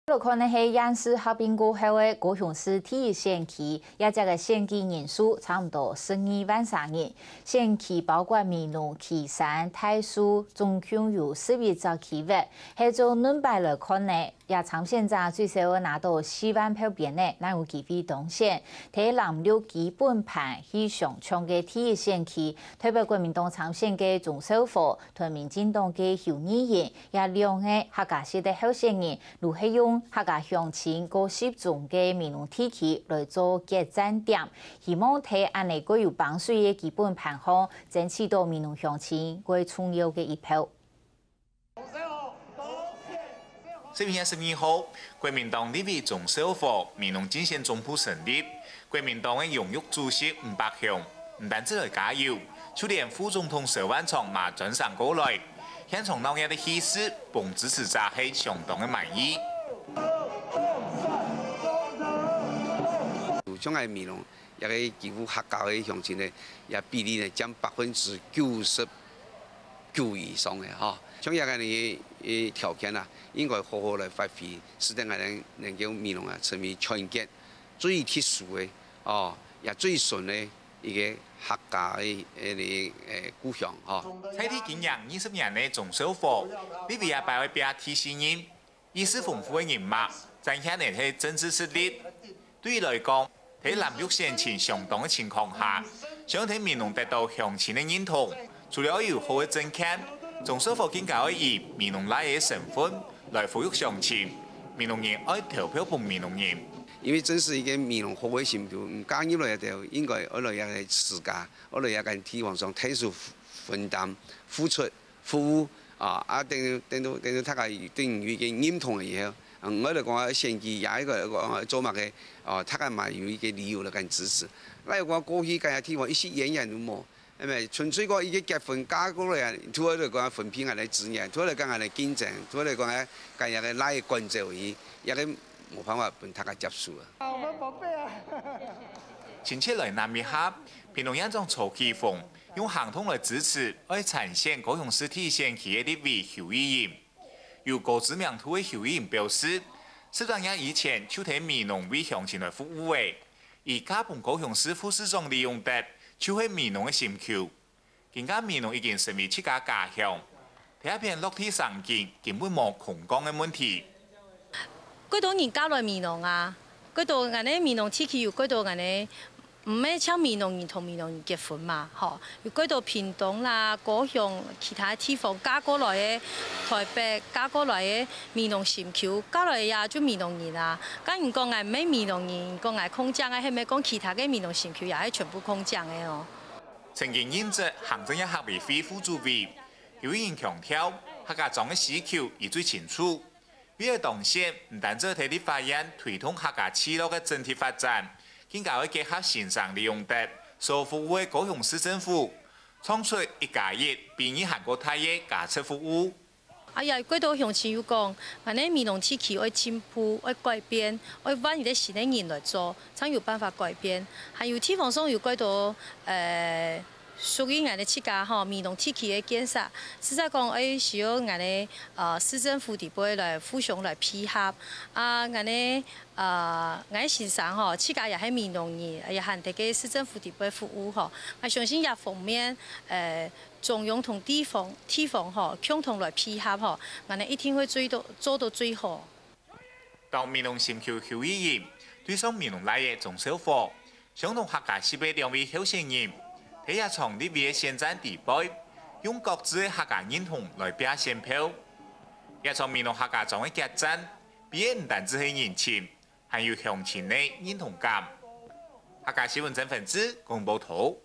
落看的是央视合并过后的高雄市体育选区，也这个选举人数差不多12.3万人。选区包括民农、旗山、太叔、中区有11座区域。喺做轮摆来看呢，也参选者最少拿到4万票边呢，乃有机会当选。睇蓝绿基本盘去上抢嘅体育选区，特别国民党参选嘅钟小虎同民进党嘅邱义仁，也两个客家市的候选人，如係用客家乡亲個集中嘅民農地區來做決戰點，希望睇安尼個有幫水嘅基本盤項，爭取到民農鄉親個重要嘅一票。4月22號，國民黨立委鐘小虎民農競選總部成立，國民黨嘅榮譽主席吳伯雄唔單止來加油，就連副總統佘萬聰嘛轉上過來，現場鬧熱嘅氣勢，幫支持者係相當嘅滿意。將係民農一個幾乎客家嘅鄉親呢，也比例呢佔99%以上嘅嚇。將一個嘅條件啊，應該好好來發揮，使得我哋能夠民農啊成為全國最特殊嘅哦，也最純嘅一個客家嘅故鄉嚇。在地經營20年嘅鐘小虎，呢邊也擺喺邊提示人，意識豐富嘅人脈，展現嚟係政治實力。對於來講，喺藍綠選情相當嘅情況下，想睇民農得到鄉親嘅認同，除了有好嘅政見，鐘小虎更加可以以民農來嘅身份來撫育鄉親，民農人愛投票幫民農人。因為真是一個民農好嘅選票，唔加入來就應該我哋也係自家，我哋也喺地方上體恤分擔、付出、服務啊！等到大家對於嘅認同嘅嘢。我哋講選舉也一個做乜嘅，大家嘛有一個理由嚟緊支持。例如講過去嗰啲地方一些演員都冇，係咪？純粹講一個結婚嫁過來，除咗嚟講分片係嚟資源，除咗嚟講係嚟競爭，除咗嚟講係今日嘅拉嘅關照而，也係冇辦法俾大家接受啊！我寶貝啊！前次來南面下，民農一種曹其鳳用行動來支持，愛產線高雄市體育選區嘅立委邱義仁。有高知名度嘅邱義仁表示，市長也以前就睇民農為鄉親來服務嘅，而家幫高雄市副市長利用得就係民農嘅心橋。更加民農已經成為自家家鄉，睇一片落地生根，根本冇空降嘅問題。幾多人加入民農啊？幾多人哋民農地區有幾多人哋？唔係請民農人同民農人結婚嘛？嗬，有幾多屏東啦、高雄其他地方加過來嘅，台北加過來嘅民農新橋加來呀，就民農人啊。咁唔講係咩民農人，講係空降嘅，係咪講其他嘅民農新橋也係全部空降嘅哦？曾經任職行政院客委會副主委，有人強調客家莊嘅需求已最清楚。為了當選，唔單止體立法院推動客家企業嘅整體發展。更加會結合線上利用得，所服務嘅高雄市政府，創出1+1便於韓國泰嘅加測服務。哎呀，幾多鄉親有講，我哋民農地區要進步、要改變、要揾一啲新嘅人來做，才有辦法改變。還有地方上有幾多屬於我哋自家吼民農地區嘅建設，實在講誒需要我哋市政府地位來互相來配合。我哋我線上吼自家也係民農人，也係哋嘅市政府地位服務吼。我相信也方面中央同地方吼共同來配合吼，我哋一定會做到最好。當民農心橋邱義仁對上民農來嘅鐘小虎，相同客家西北兩位候選人。睇下從呢邊嘅選戰地位，用各自嘅客家認同來表現票，也從民農客家莊嘅決戰，變唔單止係人情，還有鄉親嘅認同感。客家新聞真分子公布圖。